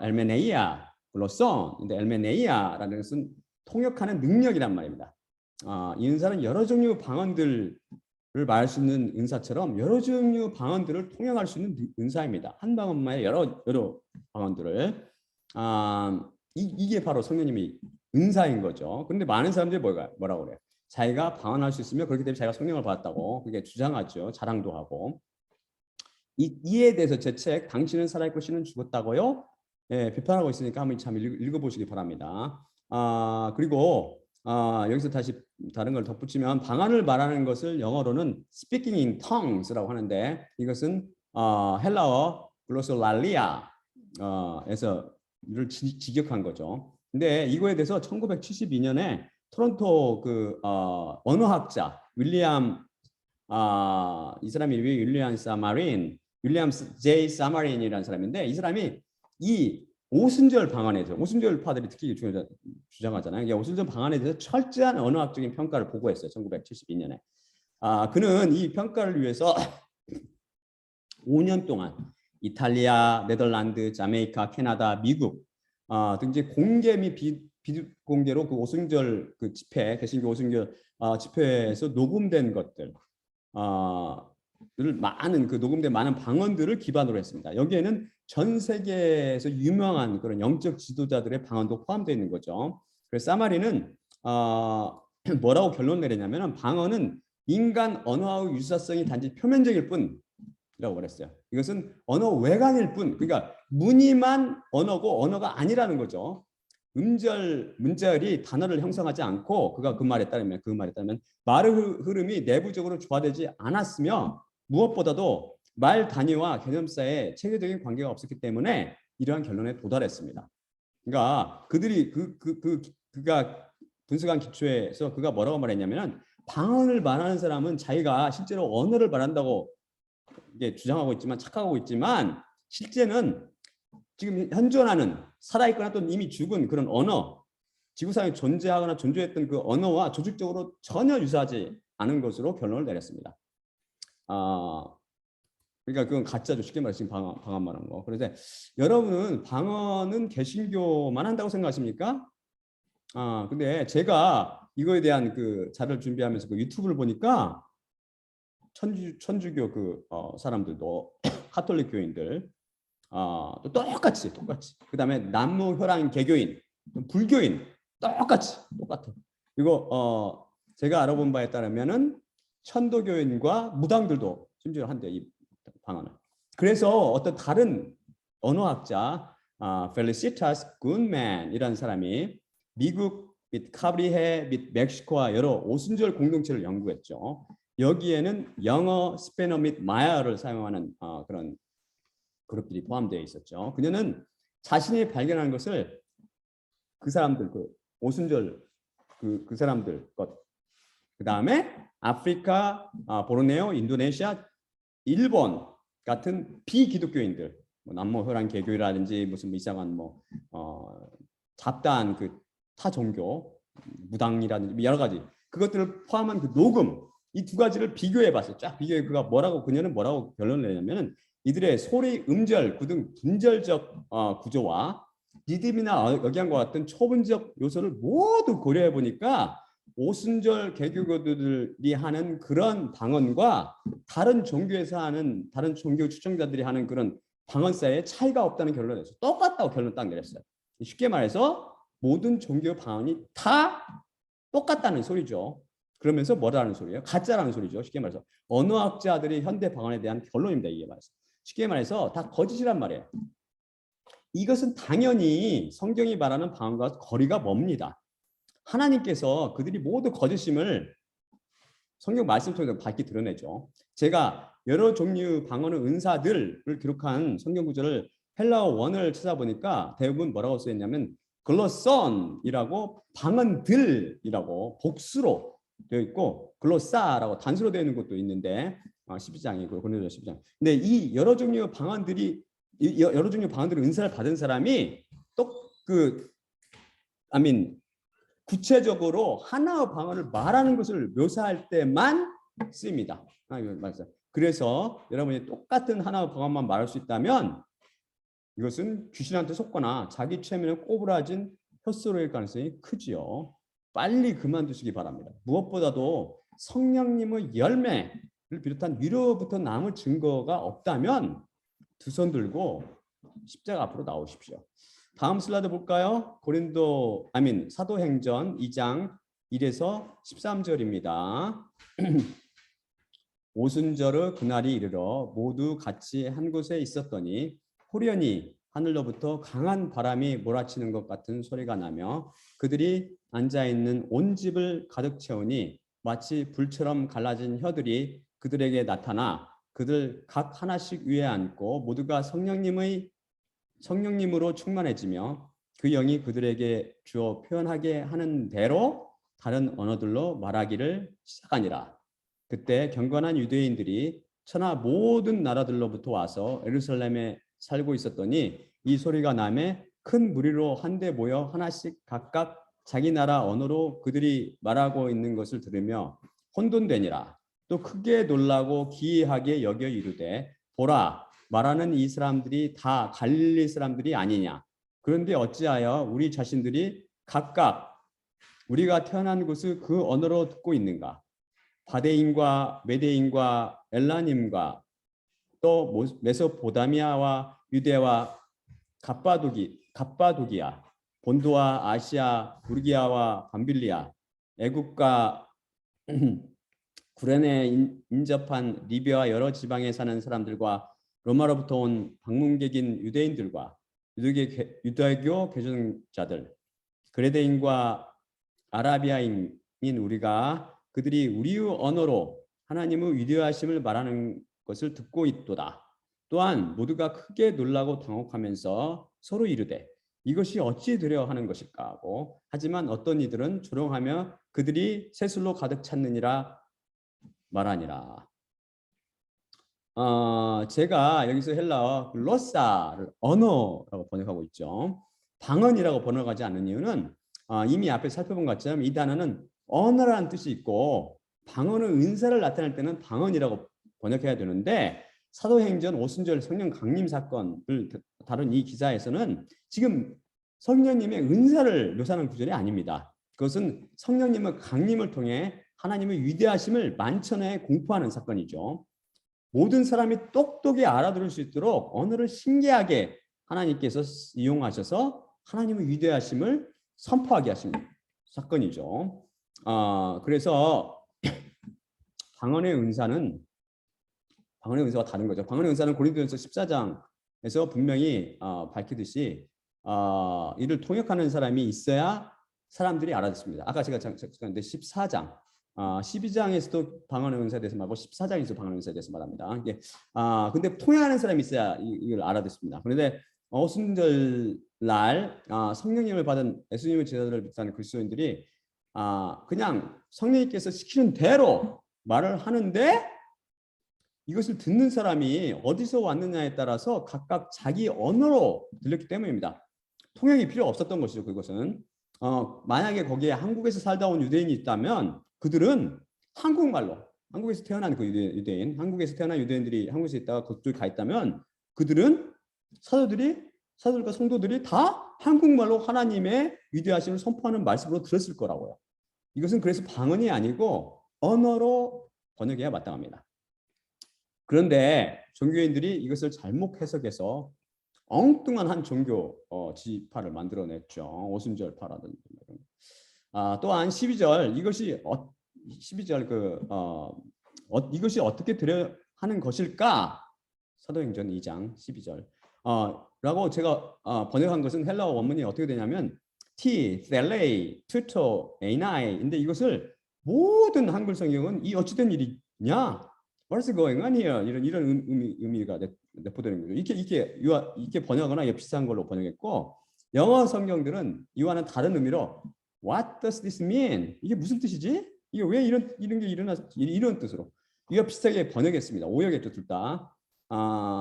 엘메네이아, 글로손. 근데 엘메네이아라는 것은 통역하는 능력이란 말입니다. 이 은사는 여러 종류 방언들을 말할 수 있는 은사처럼 여러 종류 방언들을 통역할 수 있는 은사입니다. 한 방언만에 여러 방언들을. 이게 바로 성령님이 은사인 거죠. 그런데 많은 사람들이 뭐라고 그래요? 자기가 방언할 수 있으면 그렇기 때문에 자기가 성령을 받았다고 그게 주장하죠. 자랑도 하고. 이에 대해서 제 책 당신은 살아있고 신은 죽었다고요? 예, 비판하고 있으니까 한번 참 읽어보시기 바랍니다. 그리고 여기서 다시 다른 걸 덧붙이면 방언을 말하는 것을 영어로는 speaking in tongues라고 하는데 이것은 헬라어 글로솔랄리아에서를 직역한 거죠. 근데 이거에 대해서 1972년에 토론토 언어학자 윌리엄 이 사람이 윌리엄 J. 사마린이라는 사람인데 이 사람이 이 오순절 방언에 대해서 오순절파들이 특히 주장하잖아요. 이 오순절 방언에 대해서 철저한 언어학적인 평가를 보고했어요. 1972년에. 그는 이 평가를 위해서 5년 동안 이탈리아, 네덜란드, 자메이카, 캐나다, 미국 등지 공개 및 비공개로 그 오순절 그 집회, 개신교 오순절 집회에서 녹음된 것들 많은 그 녹음된 많은 방언들을 기반으로 했습니다. 여기에는 전 세계에서 유명한 그런 영적 지도자들의 방언도 포함되어 있는 거죠. 그래서 사마리는 뭐라고 결론 내리냐면 방언은 인간 언어하고 유사성이 단지 표면적일 뿐이라고 말했어요. 이것은 언어 외관일 뿐, 그러니까 무늬만 언어고 언어가 아니라는 거죠. 문자열이 단어를 형성하지 않고 그 말에 따르면 말의 흐름이 내부적으로 조화되지 않았으며 무엇보다도 말 단위와 개념 사이에 체계적인 관계가 없었기 때문에 이러한 결론에 도달했습니다. 그러니까 그들이 그가 분석한 기초에서 그가 뭐라고 말했냐면은 방언을 말하는 사람은 자기가 실제로 언어를 말한다고 이게 주장하고 있지만 착각하고 있지만 실제는 지금 현존하는 살아있거나 또는 이미 죽은 그런 언어, 지구상에 존재하거나 존재했던 그 언어와 조직적으로 전혀 유사하지 않은 것으로 결론을 내렸습니다. 그러니까 그건 가짜죠. 쉽게 말해서 지금 방언 말하는 거. 그런데 여러분은 방언은 개신교만 한다고 생각하십니까? 근데 제가 이거에 대한 그 자료를 준비하면서 그 유튜브를 보니까 천주교 사람들도 카톨릭 교인들 또 똑같이 그다음에 남무혈안 개교인 불교인 똑같아. 그리고 제가 알아본 바에 따르면은 천도교인과 무당들도 심지어 한대 이 방언을. 그래서 어떤 다른 언어학자 펠리시타스 굿맨이라는 사람이 미국 및 카브리해 및 멕시코와 여러 오순절 공동체를 연구했죠. 여기에는 영어, 스페인어 및 마야를 사용하는 그런 그룹들이 포함되어 있었죠. 그녀는 자신이 발견한 것을 그 사람들 오순절 그 사람들 그 다음에 아프리카, 보르네오, 인도네시아, 일본 같은 비기독교인들 남모혈안 개교라든지 무슨 이상한 잡다한 타 종교 무당이라든지 여러 가지 그것들을 포함한 그 녹음 이 두 가지를 비교해봤어요. 쫙 비교해 그녀는 뭐라고 결론을 내냐면은 이들의 소리, 음절, 등 분절적 구조와 리듬이나 억양과 같은 초분적 요소를 모두 고려해 보니까 오순절 개교교들이 하는 그런 방언과 다른 종교에서 하는 다른 종교 추종자들이 하는 그런 방언 사이에 차이가 없다는 결론을 냈어요. 똑같다고 결론 딱 내렸어요. 쉽게 말해서 모든 종교 방언이 다 똑같다는 소리죠. 그러면서 뭐라는 소리예요? 가짜라는 소리죠. 쉽게 말해서 언어학자들이 현대 방언에 대한 결론입니다. 이게 말해서 쉽게 말해서 다 거짓이란 말이에요. 이것은 당연히 성경이 말하는 방언과 거리가 멉니다. 하나님께서 그들이 모두 거짓임을 성경 말씀 통해서 밝히 드러내죠. 제가 여러 종류 방언의 은사들을 기록한 성경 구절을 헬라어 원을 찾아보니까 대부분 뭐라고 쓰였냐면 글로손이라고 방언들이라고 복수로 되어 있고 글로사라고 단수로 되어 있는 것도 있는데 12장이고 고린도서 12장. 근데 이 여러 종류 방언들이 은사를 받은 사람이 또 그 아민 구체적으로 하나의 방언을 말하는 것을 묘사할 때만 쓰입니다. 맞아요. 그래서 여러분이 똑같은 하나의 방언만 말할 수 있다면 이것은 귀신한테 속거나 자기 최면에 꼬부라진 헛소리일 가능성이 크지요. 빨리 그만두시기 바랍니다. 무엇보다도 성령님의 열매를 비롯한 위로부터 남을 증거가 없다면 두 손 들고 십자가 앞으로 나오십시오. 다음 슬라이드 볼까요? 사도행전 2장 1에서 13절입니다. 오순절의 그날이 이르러 모두 같이 한 곳에 있었더니 호련히 하늘로부터 강한 바람이 몰아치는 것 같은 소리가 나며 그들이 앉아있는 온 집을 가득 채우니 마치 불처럼 갈라진 혀들이 그들에게 나타나 그들 각 하나씩 위에 앉고 모두가 성령님으로 충만해지며 그 영이 그들에게 주어 표현하게 하는 대로 다른 언어들로 말하기를 시작하니라. 그때 경건한 유대인들이 천하 모든 나라들로부터 와서 예루살렘에 살고 있었더니 이 소리가 나매 큰 무리로 한데 모여 하나씩 각각 자기 나라 언어로 그들이 말하고 있는 것을 들으며 혼돈되니라. 또 크게 놀라고 기이하게 여겨 이르되 보라 말하는 이 사람들이 다 갈릴리 사람들이 아니냐. 그런데 어찌하여 우리 자신들이 각각 우리가 태어난 곳을 그 언어로 듣고 있는가. 바데인과 메데인과 엘라님과 또 메소포다미아와 유대와 갑바도기아, 본도와 아시아, 부르기아와 밤빌리아, 애국과 구레네 인접한 리비아와 여러 지방에 사는 사람들과 로마로부터 온 방문객인 유대인들과 유대교 개종자들, 그레데인과 아라비아인인 우리가 그들이 우리의 언어로 하나님의 위대하심을 말하는 것을 듣고 있도다. 또한 모두가 크게 놀라고 당혹하면서 서로 이르되 이것이 어찌 되려 하는 것일까 하고 하지만 어떤 이들은 조롱하며 그들이 새술로 가득 찼느니라 말하니라. 제가 여기서 헬라어 글로사를 언어라고 번역하고 있죠. 방언이라고 번역하지 않는 이유는 이미 앞에 살펴본 것처럼 이 단어는 언어라는 뜻이 있고 방언은 은사를 나타낼 때는 방언이라고 번역해야 되는데 사도행전 오순절 성령 강림 사건을 다룬 이 기사에서는 지금 성령님의 은사를 묘사하는 구절이 아닙니다. 그것은 성령님의 강림을 통해 하나님의 위대하심을 만천하에 공포하는 사건이죠. 모든 사람이 똑똑히 알아들을 수 있도록 언어를 신기하게 하나님께서 이용하셔서 하나님의 위대하심을 선포하게 하신 사건이죠. 그래서 방언의 은사가 다른 거죠. 방언의 은사는 고린도전서 14장에서 분명히 밝히듯이 이를 통역하는 사람이 있어야 사람들이 알아듣습니다. 아까 제가 잠깐 14장 12장에서도 방언의 은사에 대해서 말하고 14장에서 방언의 은사에 대해서 말합니다. 이게 근데 통역하는 사람이 있어야 이걸 알아듣습니다. 그런데 오순절 날 성령님을 받은 예수님의 제자들을 비롯한 그리스도인들이 그냥 성령님께서 시키는 대로 말을 하는데 이것을 듣는 사람이 어디서 왔느냐에 따라서 각각 자기 언어로 들렸기 때문입니다. 통역이 필요 없었던 것이죠. 그것은 만약에 거기에 한국에서 살다 온 유대인이 있다면 그들은 한국말로 한국에서 태어난 그 유대인, 한국에서 태어난 유대인들이 한국에서 있다가 그쪽에 가 있다면 그들은 사도들과 성도들이 다 한국말로 하나님의 위대하심을 선포하는 말씀으로 들었을 거라고요. 이것은 그래서 방언이 아니고 언어로 번역해야 마땅합니다. 그런데 종교인들이 이것을 잘못 해석해서 엉뚱한 한 종교 지파를 만들어냈죠. 오순절파라든지. 또한 12절 이것이 12절 이것이 어떻게 되려 하는 것일까? 사도행전 2장 12절. 라고 제가 번역한 것은 헬라어 원문이 어떻게 되냐면 T, 셀레이, 투토, 에이나이인데 이것을 모든 한글 성경은 이 어찌된 일이냐? What's going on here? 이런 의미가 내포되는 거죠. 이렇게 번역하거나 비슷한 걸로 번역했고 영어 성경들은 이와는 다른 의미로 What does this mean? 이게 무슨 뜻이지? 이게 왜 이런 게 일어났지? 이런 뜻으로 이거 비슷하게 번역했습니다. 오역했죠, 둘 다.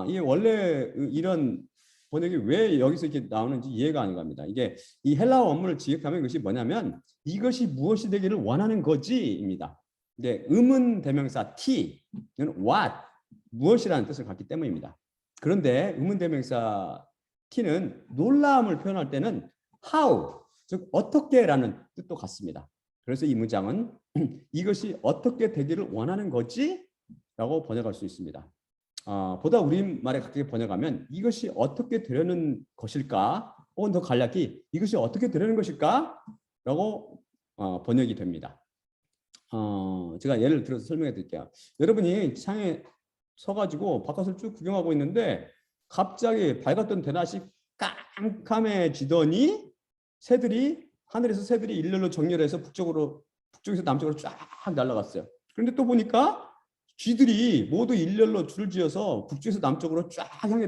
이게 원래 이런 번역이 왜 여기서 이렇게 나오는지 이해가 안 갑니다. 이게 이 헬라어 원문을 지역하면 이것이 뭐냐면 이것이 무엇이 되기를 원하는 거지입니다. 이게 의문 대명사 t는 what 무엇이라는 뜻을 갖기 때문입니다. 그런데 의문 대명사 t는 놀라움을 표현할 때는 how 즉 어떻게라는 뜻도 같습니다. 그래서 이 문장은 이것이 어떻게 되기를 원하는 거지? 라고 번역할 수 있습니다. 보다 우리말에 가깝게 번역하면 이것이 어떻게 되려는 것일까? 혹은 더 간략히 이것이 어떻게 되려는 것일까? 라고 번역이 됩니다. 제가 예를 들어서 설명해 드릴게요. 여러분이 창에 서가지고 바깥을 쭉 구경하고 있는데 갑자기 밝았던 대낮이 깜깜해지더니 하늘에서 새들이 일렬로 정렬해서 북쪽에서 남쪽으로 쫙 날아갔어요. 그런데 또 보니까 쥐들이 모두 일렬로 줄을 지어서 북쪽에서 남쪽으로 쫙 향해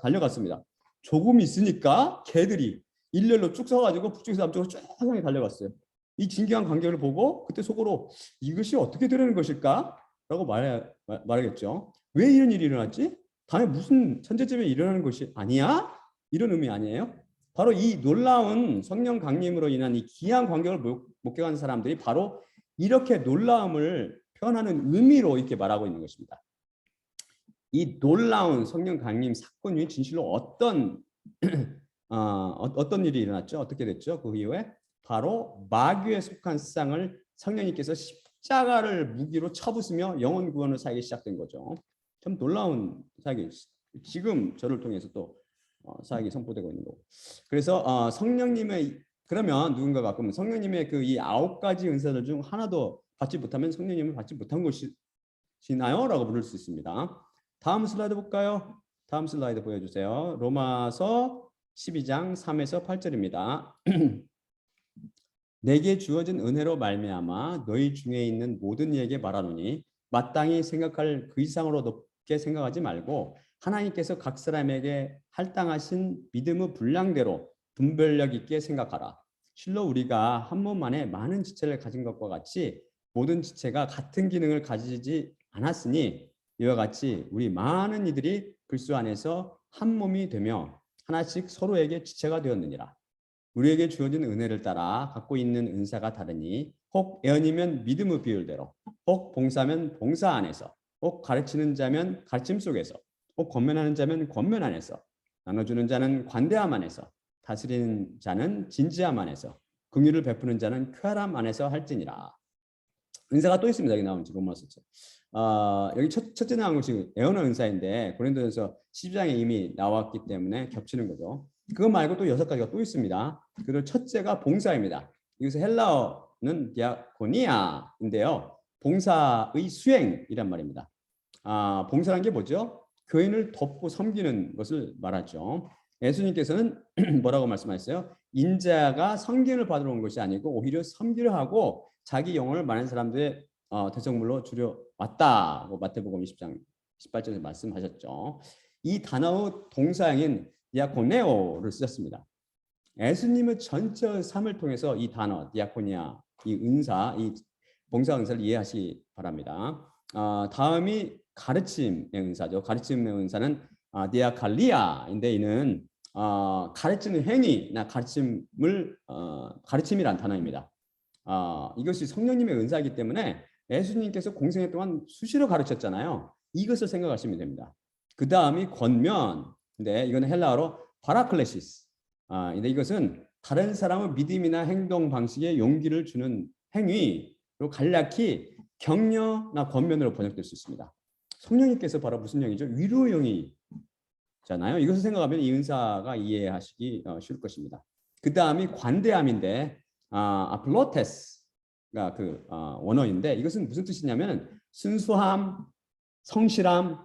달려갔습니다. 조금 있으니까 개들이 일렬로 쭉 서가지고 북쪽에서 남쪽으로 쫙 향해 달려갔어요. 이 진기한 광경을 보고 그때 속으로 이것이 어떻게 되려는 것일까? 라고 말하겠죠. 왜 이런 일이 일어났지? 다음에 무슨 천재쯤에 일어나는 것이 아니야? 이런 의미 아니에요? 바로 이 놀라운 성령 강림으로 인한 이 기이한 광경을 목격한 사람들이 바로 이렇게 놀라움을 표현하는 의미로 이렇게 말하고 있는 것입니다. 이 놀라운 성령 강림 사건이 진실로 어떤 일이 일어났죠? 어떻게 됐죠? 그 이후에 바로 마귀에 속한 세상을 성령님께서 십자가를 무기로 쳐부수며 영혼 구원을 사기 시작된 거죠. 참 놀라운 사역이 지금 저를 통해서 또 사역이 선포되고 있는 거고. 그래서 성령님의 그러면 누군가가 그러면 성령님의 그 이 9가지 은사들 중 하나도 받지 못하면 성령님을 받지 못한 것이나요? 라고 물을 수 있습니다. 다음 슬라이드 볼까요? 다음 슬라이드 보여주세요. 로마서 12장 3에서 8절입니다. 내게 주어진 은혜로 말미암아 너희 중에 있는 모든 이에게 말하노니 마땅히 생각할 그 이상으로 높게 생각하지 말고 하나님께서 각 사람에게 할당하신 믿음의 분량대로 분별력 있게 생각하라. 실로 우리가 한 몸 안에 많은 지체를 가진 것과 같이 모든 지체가 같은 기능을 가지지 않았으니 이와 같이 우리 많은 이들이 그리스도 안에서 한 몸이 되며 하나씩 서로에게 지체가 되었느니라. 우리에게 주어진 은혜를 따라 갖고 있는 은사가 다르니 혹 예언이면 믿음의 비율대로 혹 봉사면 봉사 안에서 혹 가르치는 자면 가르침 속에서 혹 권면하는 자면 권면 안에서 나눠주는 자는 관대함 안에서 다스리는 자는 진지함 안에서 긍휼을 베푸는 자는 쾌활함 안에서 할지니라. 은사가 또 있습니다. 여기 나오는 로마서죠. 여기 첫째 나온 것이 예언의 은사인데 고린도전서 12장에 이미 나왔기 때문에 겹치는 거죠. 그거 말고 또 6가지가 또 있습니다. 그리고 첫째가 봉사입니다. 여기서 헬라어는 디아코니아인데요. 봉사의 수행이란 말입니다. 봉사라는 게 뭐죠? 교인을 돕고 섬기는 것을 말하죠. 예수님께서는 뭐라고 말씀하셨어요? 인자가 섬김을 받으러 온 것이 아니고 오히려 섬기려 하고 자기 영혼을 많은 사람들의 대성물로 주려 왔다고 마태복음 20장 18절에서 말씀하셨죠. 이 단어의 동사형인 디아코네오를 쓰셨습니다. 예수님의 전체 삶을 통해서 이 단어 디아코니아, 이 은사, 이 봉사 은사를 이해하시기 바랍니다. 다음이 가르침의 은사죠. 가르침의 은사는 디아칼리아인데 이는 가르치는 행위나 가르침이란 단어입니다. 이것이 성령님의 은사이기 때문에 예수님께서 공생애 동안 수시로 가르쳤잖아요. 이것을 생각하시면 됩니다. 그 다음이 권면인데 이거는 헬라어로 파라클레시스. 근데 이것은 다른 사람의 믿음이나 행동 방식에 용기를 주는 행위로 간략히 격려나 권면으로 번역될 수 있습니다. 성령님께서 바로 무슨 영이죠? 위로의 영이잖아요. 이것을 생각하면 이 은사가 이해하시기 쉬울 것입니다. 그 다음이 관대함인데 아플로테스가 그 원어인데 이것은 무슨 뜻이냐면 순수함, 성실함,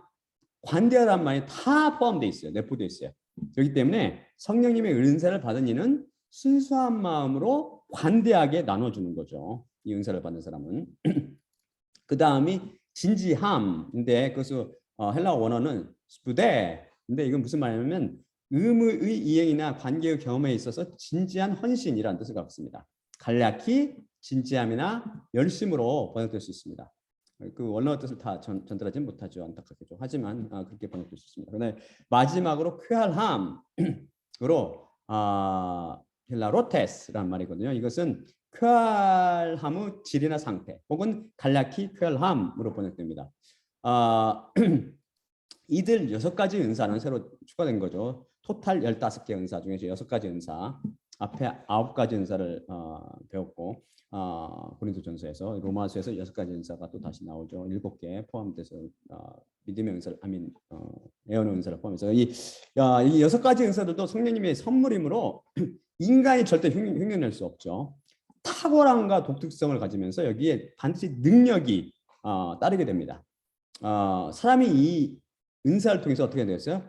관대하란 말이 다 포함되어 있어요. 내포되어 있어요. 그렇기 때문에 성령님의 은사를 받은 이는 순수한 마음으로 관대하게 나눠주는 거죠. 이 은사를 받는 사람은. 그 다음이 진지함인데 그것을 헬라어 원어는 스푸데. 근데 이건 무슨 말이냐면 의무의 이행이나 관계의 경험에 있어서 진지한 헌신이라는 뜻을 갖습니다. 간략히 진지함이나 열심으로 번역될 수 있습니다. 그 원어의 뜻을 다 전달하지는 못하죠. 안타깝게도. 하지만 그렇게 번역될 수 있습니다. 그다음에 마지막으로 쾌활함으로 힐라로테스라는 말이거든요. 이것은 쾌활함의 질이나 상태 혹은 간략히 쾌활함으로 번역됩니다. 이들 6가지 은사는 새로 추가된 거죠. 토탈 15개 은사 중에서 6가지 은사, 앞에 9가지 은사를 배웠고 고린도전서에서 로마서에서 6가지 은사가 또 다시 나오죠. 7개 포함돼서 믿음의 은사를 예언의 은사를 포함해서 이 6가지 은사들도 성령님의 선물이므로 인간이 절대 흉내낼 수 없죠. 탁월함과 독특성을 가지면서 여기에 반드시 능력이 따르게 됩니다. 사람이 이 은사를 통해서 어떻게 되었어요?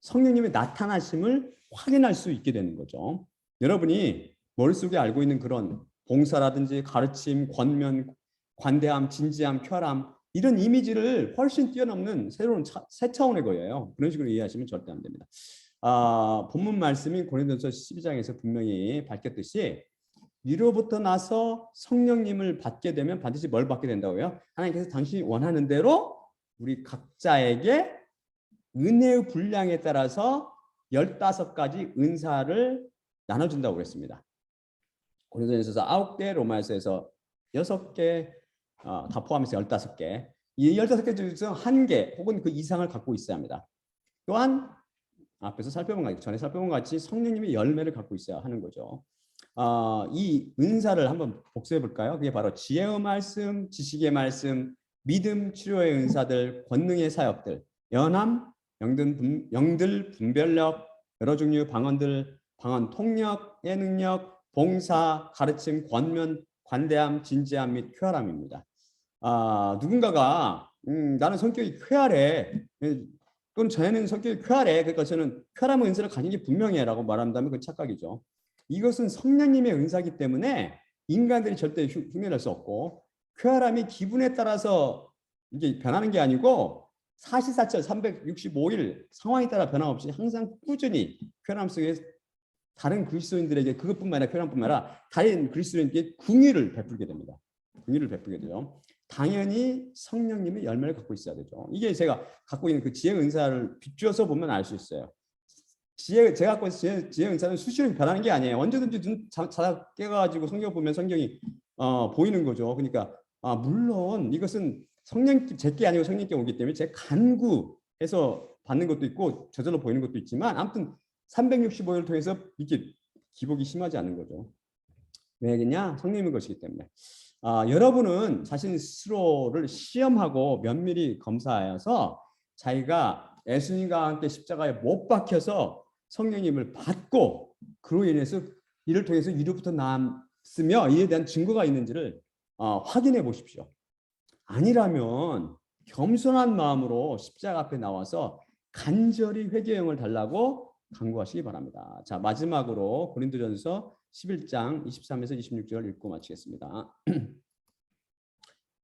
성령님의 나타나심을 확인할 수 있게 되는 거죠. 여러분이 머릿속에 알고 있는 그런 봉사라든지 가르침, 권면, 관대함, 진지함, 쾌활함 이런 이미지를 훨씬 뛰어넘는 새로운 새 차원의 거예요. 그런 식으로 이해하시면 절대 안 됩니다. 본문 말씀인 고린도전서 12장에서 분명히 밝혔듯이 위로부터 나서 성령님을 받게 되면 반드시 뭘 받게 된다고요? 하나님께서 당신이 원하는 대로 우리 각자에게 은혜의 분량에 따라서 15가지 은사를 나눠준다고 그랬습니다. 고린도전서에서 9개, 로마서에서 6개, 다 포함해서 15개. 이 15개 중에서 1개 혹은 그 이상을 갖고 있어야 합니다. 또한 앞에서 전에 살펴본 것 같이 성령님의 열매를 갖고 있어야 하는 거죠. 이 은사를 한번 복수해 볼까요? 그게 바로 지혜의 말씀, 지식의 말씀, 믿음, 치료의 은사들, 권능의 사역들, 연함, 영들 분별력, 여러 종류 방언 통역의 능력, 봉사, 가르침, 권면, 관대함, 진지함 및 쾌활함입니다. 누군가가 나는 성격이 쾌활해, 또는 저는 성격이 쾌활해, 그러니까 저는 쾌활함의 은사를 가진 게 분명해라고 말한다면 그건 착각이죠. 이것은 성령님의 은사이기 때문에 인간들이 절대 흉내낼 수 없고, 쾌활함이 기분에 따라서 이게 변하는 게 아니고 사시사철 365일 상황에 따라 변함없이 항상 꾸준히 쾌활함 속에 다른 그리스도인들에게 그것뿐만 아니라 쾌활함뿐만 아니라 다른 그리스도인에게 긍휼을 베풀게 됩니다. 긍휼을 베풀게 돼요. 당연히 성령님의 열매를 갖고 있어야 되죠. 이게 제가 갖고 있는 그 지혜 은사를 비추어서 보면 알 수 있어요. 제가 갖고 있는 지혜 은사는 수시로 변하는 게 아니에요. 언제든지 눈 깨가지고 성경 보면 성경이 보이는 거죠. 그러니까 물론 이것은 제게 아니고 성령께 오기 때문에 제 간구해서 받는 것도 있고 저절로 보이는 것도 있지만 아무튼 365일을 통해서 이렇게 기복이 심하지 않는 거죠. 왜냐? 성령님의 것이기 때문에. 여러분은 자신 스스로를 시험하고 면밀히 검사하여서 자기가 예수님과 함께 십자가에 못 박혀서 성령님을 받고 그로 인해서 이를 통해서 위로부터 남으며 이에 대한 증거가 있는지를 확인해 보십시오. 아니라면 겸손한 마음으로 십자가 앞에 나와서 간절히 회개의 영을 달라고 간구하시기 바랍니다. 자, 마지막으로 고린도전서 11장 23에서 26절 읽고 마치겠습니다.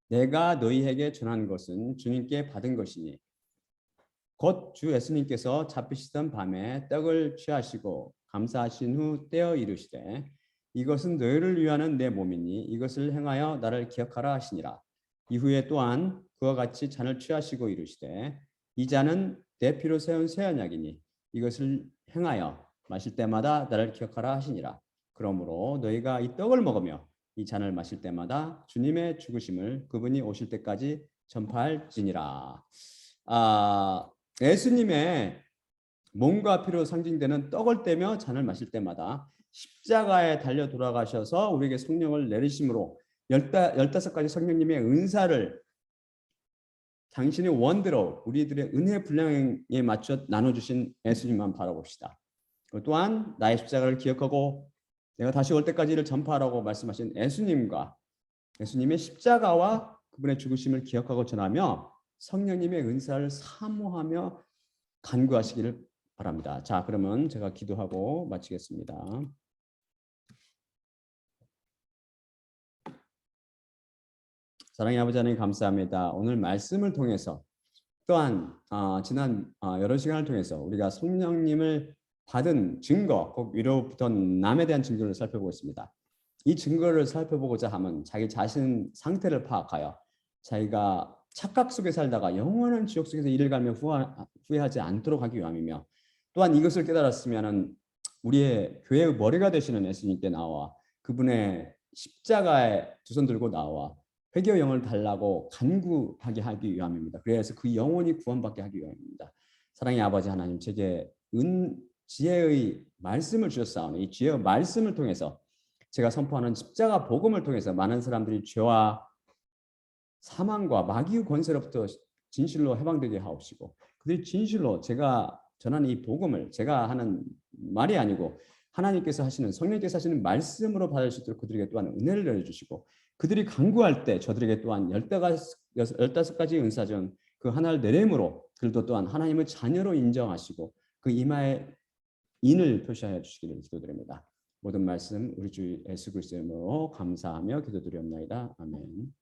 내가 너희에게 전한 것은 주님께 받은 것이니 곧 주 예수님께서 잡히시던 밤에 떡을 취하시고 감사하신 후 떼어 이르시되 이것은 너희를 위하는 내 몸이니 이것을 행하여 나를 기억하라 하시니라. 이후에 또한 그와 같이 잔을 취하시고 이르시되 이 잔은 내 피로 세운 새 언약이니 이것을 행하여 마실 때마다 나를 기억하라 하시니라. 그러므로 너희가 이 떡을 먹으며 이 잔을 마실 때마다 주님의 죽으심을 그분이 오실 때까지 전파할지니라. 예수님의 몸과 피로 상징되는 떡을 떼며 잔을 마실 때마다 십자가에 달려 돌아가셔서 우리에게 성령을 내리심으로 15가지 성령님의 은사를 당신의 원대로 우리들의 은혜 분량에 맞춰 나눠주신 예수님만 바라봅시다. 또한 나의 십자가를 기억하고 내가 다시 올 때까지를 전파하라고 말씀하신 예수님의 십자가와 그분의 죽으심을 기억하고 전하며 성령님의 은사를 사모하며 간구하시기를 바랍니다. 자, 그러면 제가 기도하고 마치겠습니다. 사랑의 아버지 하나님 감사합니다. 오늘 말씀을 통해서 또한 지난 여러 시간을 통해서 우리가 성령님을 받은 증거, 곧 위로부터 남에 대한 증거를 살펴보고 있습니다. 이 증거를 살펴보고자 하면 자기 자신 상태를 파악하여 자기가 착각 속에 살다가 영원한 지옥 속에서 이를 갈며 후회하지 않도록 하기 위함이며, 또한 이것을 깨달았으면은 우리의 교회의 머리가 되시는 예수님께 나와 그분의 십자가에 두 손 들고 나와 회개의 영을 달라고 간구하게 하기 위함입니다. 그래서 그 영혼이 구원받게 하기 위함입니다. 사랑의 아버지 하나님, 제게 지혜의 말씀을 주셨사오니 이 지혜의 말씀을 통해서 제가 선포하는 십자가 복음을 통해서 많은 사람들이 죄와 사망과 마귀의 권세로부터 진실로 해방되게 하옵시고, 그들이 진실로 제가 전하는 이 복음을 제가 하는 말이 아니고 하나님께서 하시는, 성령께서 하시는 말씀으로 받을 수 있도록 그들에게 또한 은혜를 내려주시고, 그들이 간구할 때 저들에게 또한 15가지 은사 중 그 하나를 내림으로 그들도 또한 하나님을 자녀로 인정하시고 그 이마에 인을 표시하여 주시기를 기도드립니다. 모든 말씀 우리 주 예수 그리스도의 이름으로 감사하며 기도드리옵나이다. 아멘.